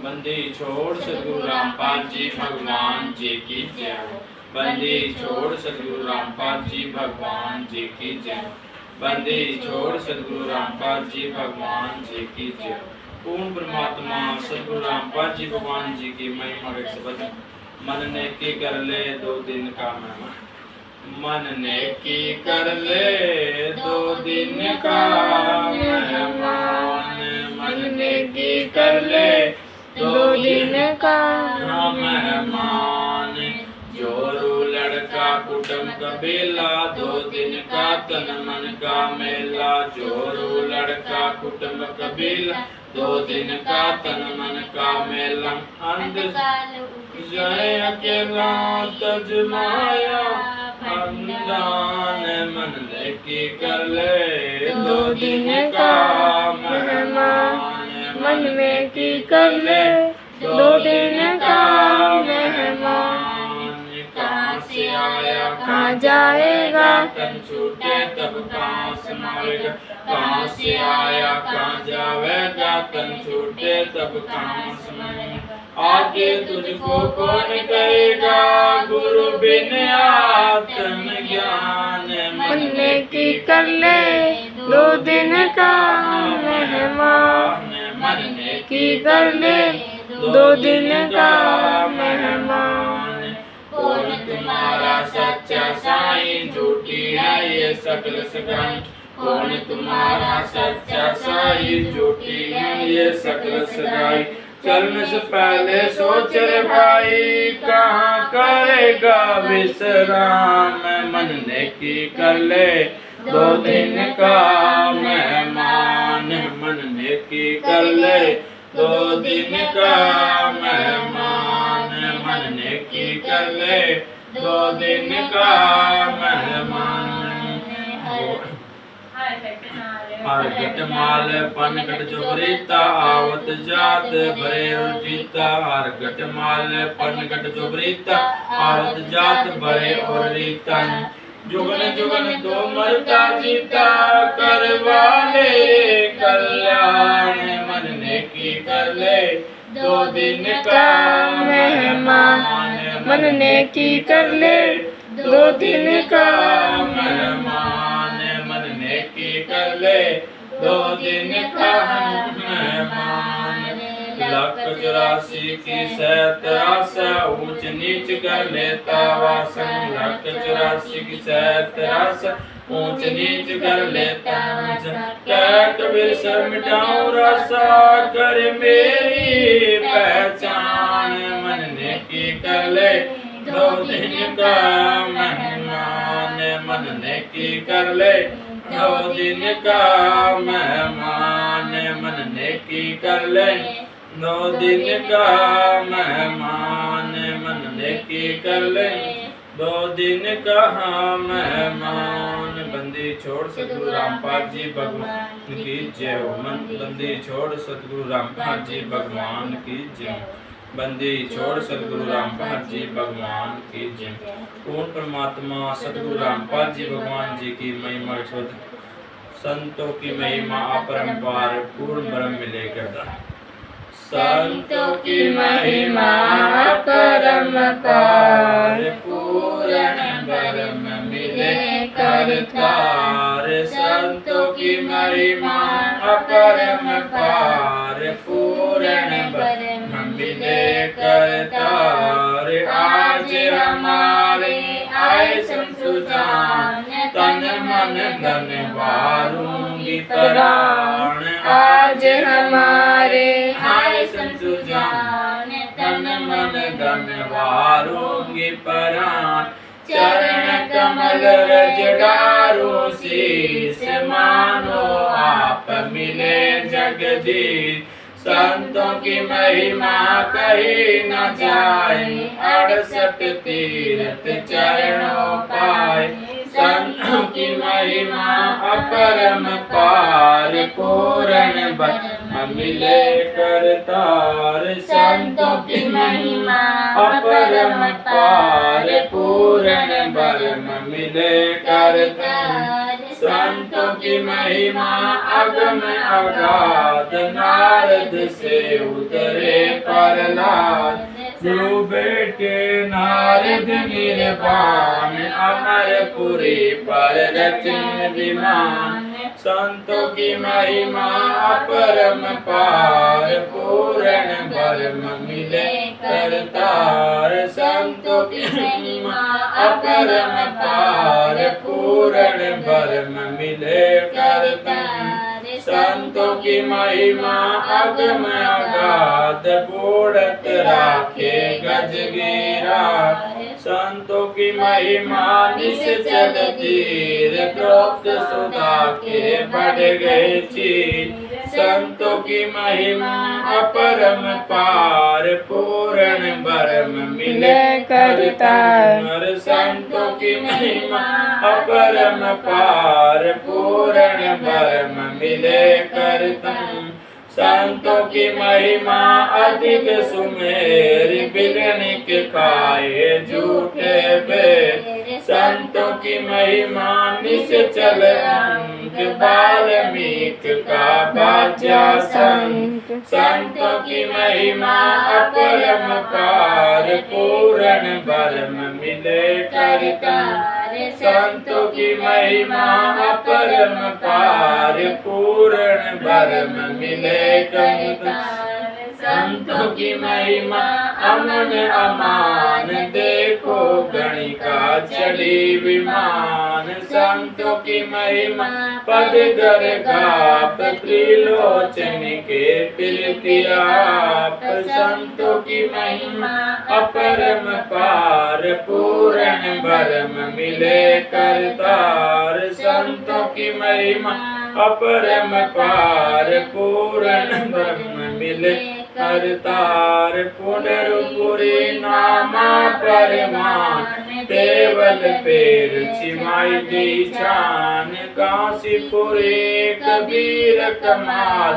बंदी छोड़ सतगुरु रामपाल जी भगवान जी की जय। बंदी छोड़ सतगुरु रामपाल जी भगवान जी की जय। बंदी छोड़ सतगुरु रामपाल जी भगवान जी की जय। पूर्ण परमात्मा सतगुरु रामपाल जी भगवान जी की महिमा एक शब्द। मन ने की कर ले 2 दिन का मेहमान। मन ने की कर ले 2 दिन का मेहमान। मन ने की कर ले 2 दिन का मेहमान। जोरू लड़का कुटुंब कबीला 2 दिन का तन मन का मेला। जोरू लड़का कुटुंब कबीला 2 दिन का तन मन का मेला। अंध जय अकेला तज माया अंदान। मन ने की कर ले 2 दिन का मेहमान। मन में की कर ले 2 दिन का मेहमान। कहाँ से आया कहाँ जाएगा तन छूटे तब कहाँ समाएगा। कहाँ से आया कहाँ जाएगा तन छूटे तब कहाँ समाएगा। आगे तुझको कौन कहेगा गुरु बिन आत्म ज्ञान। मन ने की कर ले 2 दिन का मेहमान। मन ने की कर ले 2 दिन का मेहमान। कौन तुम्हारा सच्चा साईं झूठी है ये सकल सगाई। कौन तुम्हारा सच्चा साईं झूठी है ये सकल सगाई। चलने से पहले सोच रे भाई कहाँ करेगा विश्राम। मन ने की कर ले 2 दिन का मेहमान। मन ने की कर ले 2 दिन का मेहमान। मन ने की कर ले 2 दिन का मेहमान। हरगट माल पनगट जोबरीता आवत जात भरे और जीता। हरगट माल पनगट जोबरीता आवत जात भरे और रीता। जुगन जुगन तो मरता जीता करवाले कल्याण। मन ने की कर ले 2 दिन का मेहमान। मन ने की कर ले 2 दिन का मेहमान। मन ने की कर ले 2 दिन का मेहमान। 184 की 184 ऊंच नीच कर लेता वासन। 184 की 184 ऊंच नीच कर लेता वासन। कह कबीर सर मिटाऊं रासा कर मेरी पहचान। मन ने की कर ले 2 दिन का मेहमान। मन ने की कर ले 2 दिन का मेहमान। मन ने की कर ले 2 दिन का मेहमान। मन ने की कर ले 2 दिन का मेहमान। बंदी छोड़ सतगुरु रामपाल जी भगवान की जय हो। बंदी छोड़ सतगुरु रामपाल जी भगवान की जय। बंदी छोड़ सतगुरु रामपाल जी भगवान की जय। पूर्ण परमात्मा सतगुरु रामपाल जी भगवान जी की महिमा शुद्ध। संतों की महिमा अपरंपार पूर्ण ब्रह्म मिले करता। संतों की महिमा परमपार पूर्ण ब्रह्म मिले करतार। संतों की महिमा अपरंपार पूर्ण ब्रह्म मिले करतार। आज हमारे आए संसुजान तन मन धन वारूंगी प्राण। आज हमारे आए संसुजान तन मन धन वारूंगी प्राण। चरण कमल रज डारो शीस मानो आप मिले जगदीश। संतों की महिमा कही न जाए 68 तीर्थ चरणों पाए। संतों की महिमा अपरम पार पूर्ण ब्रह्म मिले करतार। संतों की महिमा अपरम पार पूर्ण ब्रह्म मिले करतार। संतों की महिमा अगम अगाध, नारद से उतरे प्रहलाद। जो बेटे नारद निर्वाण, अमरपुरी पर रचन विमान। संतों की महिमा अपरम पार, पूर्ण ब्रह्म मिले करतार। संतों की महिमा अपरम पार, पूर्ण ब्रह्म मिले करतार। संतों की महिमा अगम अगाध, बूढ़त राखे गजगीरा। संतों की महिमा निश्चल तीर, प्रोक्त सुधा के बढ़ गए चीर। संतों की महिमा अपरम पार, पूर्ण ब्रह्म मिले करतार। संतों की महिमा अपरम पार, पूर्ण ब्रह्म मिले करतार। संतों की महिमा अधिक सुमेर, बिगनिक खाए झूठे बेर। संतों की महिमा निश्चल अंक, वाल्मीक का बाजा संग। संतों की महिमा अपरम पार, पूर्ण ब्रह्म मिले करतार। संतों की महिमा अपरम पार, पूर्ण ब्रह्म मिले करतार। संतों की महिमा अमन अमान, देखो गणिका चली विमान। संतों की महिमा पद गर गाप, त्रिलोचन के प्रीतियाप। संतों की महिमा अपरम पार, पूर्ण ब्रह्म मिले करतार। संतों की महिमा अपरम पार, पूर्ण ब्रह्म मिले करतार। पुनरुपुरी नामा परमान, देवल पेर छिमाई दी शान। काशीपुरी कबीर कमाल,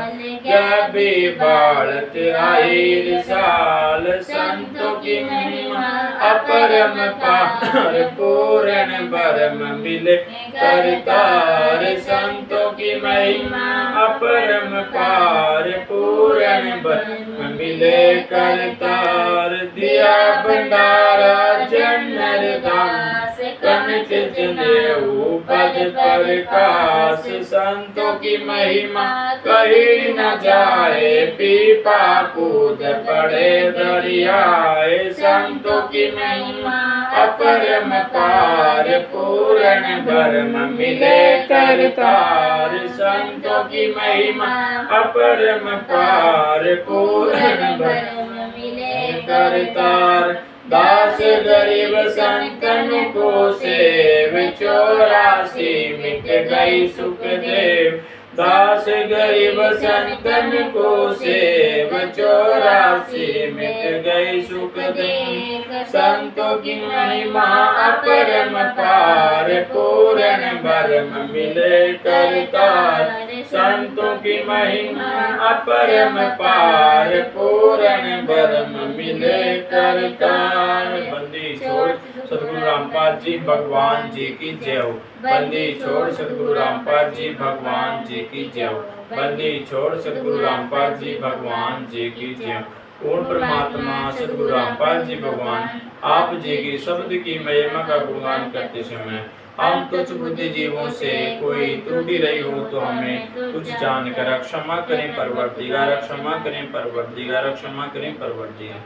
गबी बाढ़त आई रिसाल। संतों की महिमा अपरम पार, पूर्ण ब्रह्म मिले करतार। संतों की महिमा अपरम पार, पूर्ण ब्रह्म मिले करतार। दिया भंडारा जन्नर दास, कनक जनेऊ पद प्रकाश। संतों की महिमा कही न जाए, पीपा कूद पड़े दरियाए। संतों की महिमा अपरम पार, पूर्ण ब्रह्म मिले करतार। संतों की महिमा अपरम पार, पूर्ण ब्रह्म मिले करतार। दास गरीब संतन को सेव, 84 मिट गई सुखदेव। दास गरीब संतन को सेव, 84 मिट गई सुखदेव। संतों की महिमा अपरम पार, पूर्ण ब्रह्म मिले करतार। संतों की महिमा अपरम पार, पूर्ण ब्रह्म मिले करतार। बंदी छोड़ सतगुरु रामपाल जी भगवान जी की जय हो। बंदी छोड़ सतगुरु रामपाल जी भगवान जी की जय हो। बंदी छोड़ सतगुरु रामपाल जी भगवान जी की जय हो। पूर्ण परमात्मा सतगुरु रामपाल जी भगवान आप जी की शब्द की महिमा का गुणगान करते समय हम तुच्छ बुद्धि जीवों से कोई त्रुटि रही हो तो हमें तुच्छ जानकर क्षमा करें परवरदिगार, क्षमा करें परवरदिगार, क्षमा करें परवरदिगार।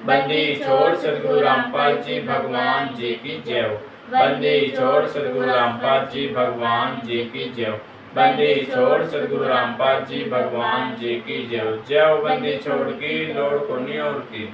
बंदी छोड़ सतगुरु रामपाल जी भगवान जी की जय हो। बंदी छोड़ सतगुरु रामपाल जी भगवान जी की जय हो। बंदी छोड़ सतगुरु रामपाल जी भगवान जी की जय हो। जय हो बंदी छोड़ की लोड़ को नहीं और की।